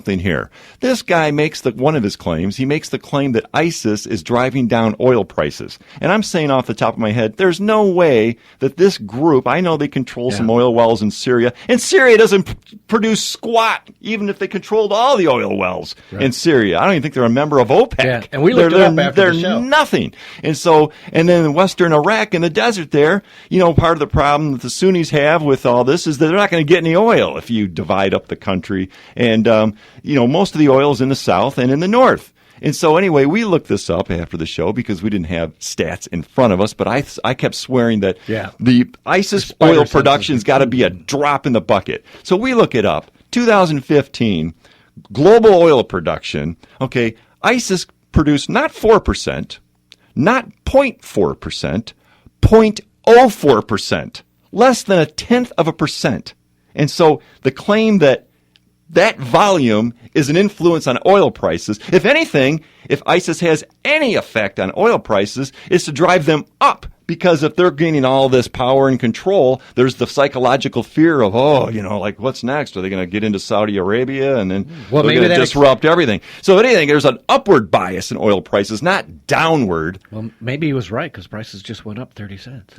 something here. This guy makes one of his claims. He makes the claim that ISIS is driving down oil prices. And I'm saying off the top of my head, there's no way that this group, I know they control some oil wells in Syria, and Syria doesn't produce squat, even if they controlled all the oil wells in Syria. I don't even think they're a member of OPEC. Yeah. And we looked it up after the show. They're nothing. And then in western Iraq, in the desert there, part of the problem that the Sunnis have with all this is that they're not going to get any oil if you divide up the country. And, most of the oil is in the south and in the north. And so anyway, we looked this up after the show because we didn't have stats in front of us, but I kept swearing that the ISIS oil production's got to be a drop in the bucket. So we look it up. 2015, global oil production, ISIS produced not 4%, not 0.4%, 0.04%, less than 0.1%. And so the claim that volume is an influence on oil prices, if anything, if ISIS has any effect on oil prices, is to drive them up. Because if they're gaining all this power and control, there's the psychological fear of, what's next? Are they going to get into Saudi Arabia and then they're going to disrupt everything? So if anything, there's an upward bias in oil prices, not downward. Well, maybe he was right because prices just went up 30 cents.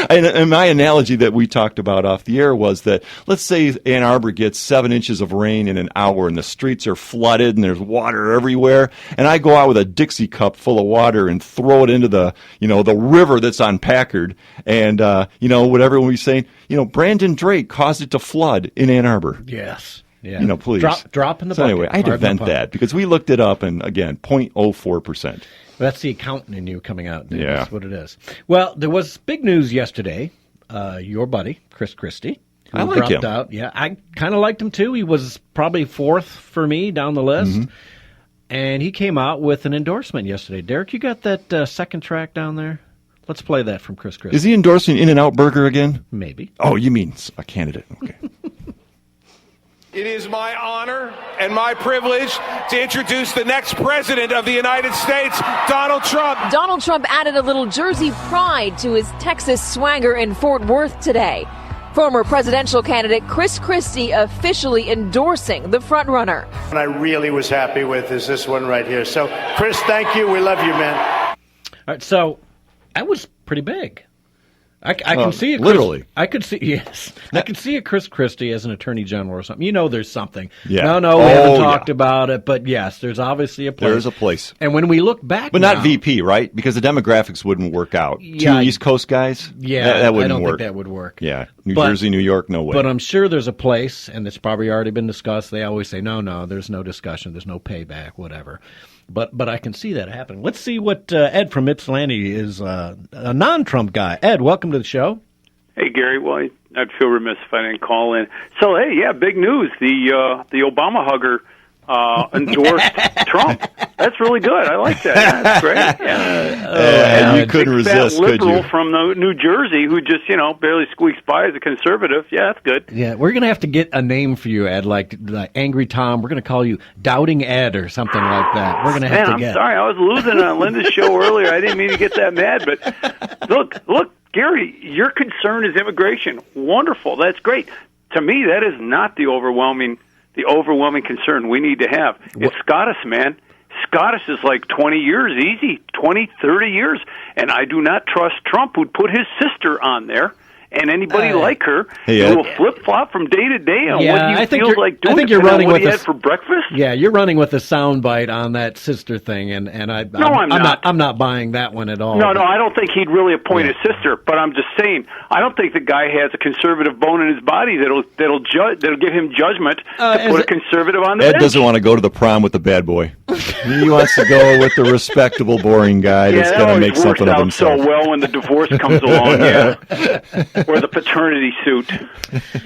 And my analogy that we talked about off the air was that, let's say Ann Arbor gets 7 inches of rain in an hour and the streets are flooded and there's water everywhere, and I go out with a Dixie cup full of water and throw it into the river that's on Packard, and, what everyone was saying, Brandon Drake caused it to flood in Ann Arbor. Yes. Yeah. Please. Drop in the bucket. So anyway, I had to vent that because we looked it up, and again, 0.04%. That's the accountant in you coming out. Dude. Yeah. That's what it is. Well, there was big news yesterday. Your buddy, Chris Christie, who I like dropped him. out. Yeah, I kind of liked him too. He was probably fourth for me down the list. Mm-hmm. And he came out with an endorsement yesterday. Derek, you got that second track down there? Let's play that from Chris Christie. Is he endorsing In-N-Out Burger again? Maybe. Oh, you mean a candidate. Okay. It is my honor and my privilege to introduce the next president of the United States, Donald Trump. Donald Trump added a little Jersey pride to his Texas swagger in Fort Worth today. Former presidential candidate Chris Christie officially endorsing the frontrunner. What I really was happy with is this one right here. So, Chris, thank you. We love you, man. All right, so that was pretty big. I can see it. Literally. I could see, yes. I could see a Chris Christie as an attorney general or something. There's something. Yeah. No, we haven't talked about it, but yes, there's obviously a place. There's a place. And when we look back But now, not VP, right? Because the demographics wouldn't work out. Yeah, 2 East Coast guys? Yeah, that wouldn't I don't work. think that would work. Yeah. Jersey, New York, no way. But I'm sure there's a place, and it's probably already been discussed. They always say, no, there's no discussion. There's no payback, whatever. But I can see that happening. Let's see what Ed from Ypsilanti is, a non-Trump guy. Ed, welcome to the show. Hey, Gary. Well, I'd feel remiss if I didn't call in. So, hey, yeah, big news. The Obama hugger endorsed Trump. That's really good. I like that. Yeah, that's great. Yeah. And you couldn't resist, could you? From New Jersey who just, barely squeaks by as a conservative. Yeah, that's good. Yeah, we're going to have to get a name for you, Ed, like Angry Tom. We're going to call you Doubting Ed or something like that. We're going to have to get. I'm sorry. I was losing on Linda's show earlier. I didn't mean to get that mad. But look, Gary, your concern is immigration. Wonderful. That's great. To me, that is not the overwhelming concern we need to have. It's SCOTUS, man. SCOTUS is like 20 years, easy, 20, 30 years. And I do not trust Trump, who'd put his sister on there, and anybody like her who will flip-flop from day to day on what you feel like doing. I think you're running with had for breakfast. Yeah, you're running with a soundbite on that sister thing, and I'm not. I'm not buying that one at all. No, I don't think he'd really appoint his sister. But I'm just saying, I don't think the guy has a conservative bone in his body that'll give him judgment to put a conservative on the bench. Ed doesn't want to go to the prom with the bad boy. He wants to go with the respectable, boring guy that's going to make something of himself. So well when the divorce comes along, or the paternity suit.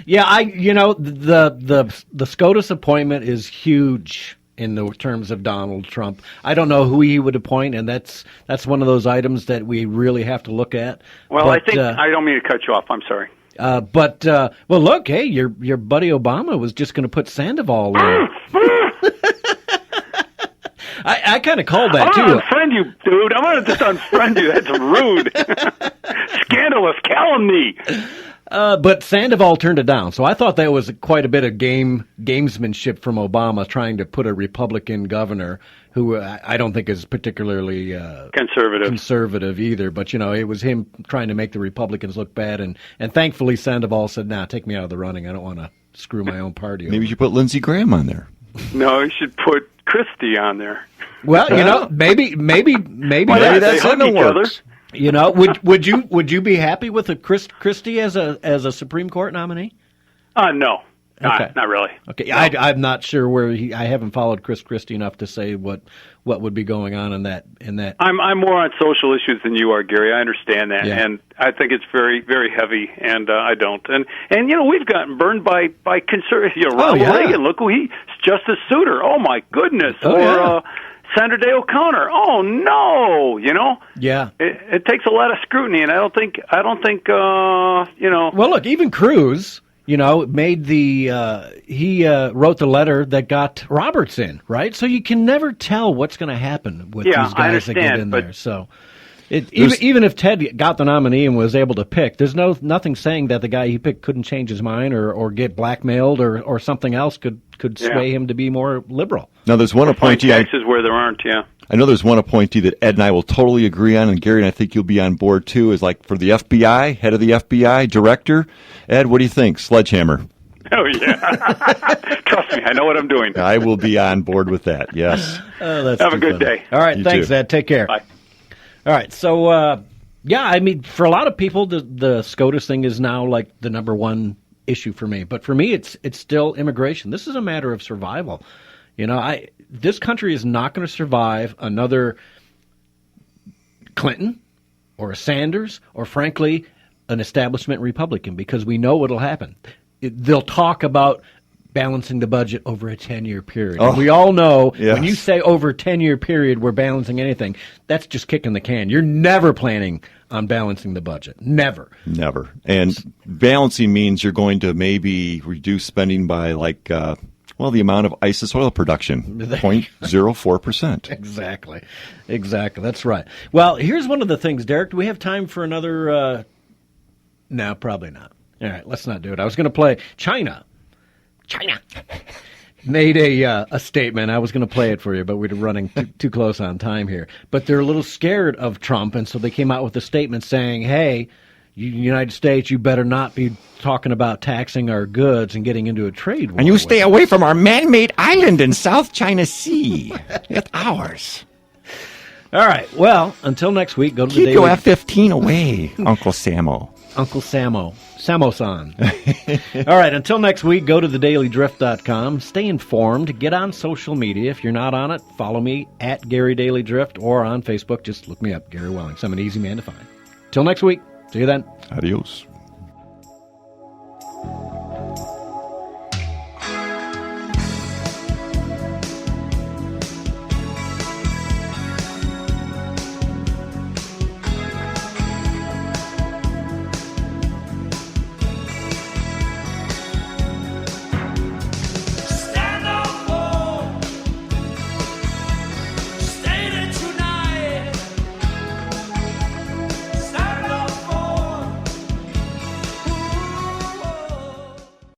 Yeah, the SCOTUS appointment is huge in the terms of Donald Trump. I don't know who he would appoint, and that's one of those items that we really have to look at. Well, but, I think I don't mean to cut you off. I'm sorry. Well, look, hey, your buddy Obama was just going to put Sandoval in. I kind of called I'm that, going to too. unfriend you, dude. I'm going to just unfriend you. That's rude. Scandalous calumny. But Sandoval turned it down. So I thought that was quite a bit of gamesmanship from Obama trying to put a Republican governor who I don't think is particularly conservative either. But, it was him trying to make the Republicans look bad. And thankfully Sandoval said, nah, take me out of the running. I don't want to screw my own party over. Maybe you should put Lindsey Graham on there. No, you should put Christie on there. Well, maybe that's in the works. Would you be happy with a Christie as a Supreme Court nominee? No. Okay. Not really. Okay, no. I'm not sure where I haven't followed Chris Christie enough to say what would be going on in that. I'm more on social issues than you are, Gary. I understand that, Yeah. and I think it's very, very heavy, and I don't. And we've gotten burned by conservative. Ronald Reagan. Look who Justice Souter. Oh my goodness. Sandra Day O'Connor. Oh no, Yeah. It takes a lot of scrutiny, and I don't think. Well, look, even Cruz, made he wrote the letter that got Roberts in, right? So you can never tell what's going to happen with these guys that get in there. So even if Ted got the nominee and was able to pick, there's nothing saying that the guy he picked couldn't change his mind or get blackmailed or something else could sway him to be more liberal. Now, there's one appointee. Taxes where there aren't, I know there's one appointee that Ed and I will totally agree on, and Gary and I think you'll be on board too, is like for the FBI, head of the FBI, director. Ed, what do you think? Sledgehammer. Oh, yeah. Trust me, I know what I'm doing. I will be on board with that, yes. Have a good day. All right, You thanks, too. Ed. Take care. Bye. All right, so, for a lot of people, the SCOTUS thing is now like the number one issue for me. But for me, it's still immigration. This is a matter of survival. This country is not going to survive another Clinton or a Sanders or, frankly, an establishment Republican because we know what will happen. They'll talk about balancing the budget over a 10-year period. Oh, we all know yes. When you say over a 10-year period we're balancing anything, that's just kicking the can. You're never planning on balancing the budget. Never. Never. And balancing means you're going to maybe reduce spending by the amount of ISIS oil production, 0.04%. Exactly. That's right. Well, here's one of the things, Derek. Do we have time for another? No, probably not. All right, let's not do it. I was going to play China made a statement. I was going to play it for you, but we're running too close on time here. But they're a little scared of Trump, and so they came out with a statement saying, hey, United States, you better not be talking about taxing our goods and getting into a trade war. And you stay away from our man-made island in South China Sea. It's ours. All right. Well, until next week, go to the Keep your Daily... F-15 away, Uncle Sammo. Uncle Samo-san. All right, until next week, go to thedailydrift.com. Stay informed. Get on social media. If you're not on it, follow me at Gary Daily Drift or on Facebook. Just look me up, Gary Wellings. I'm an easy man to find. Till next week. See you then. Adios.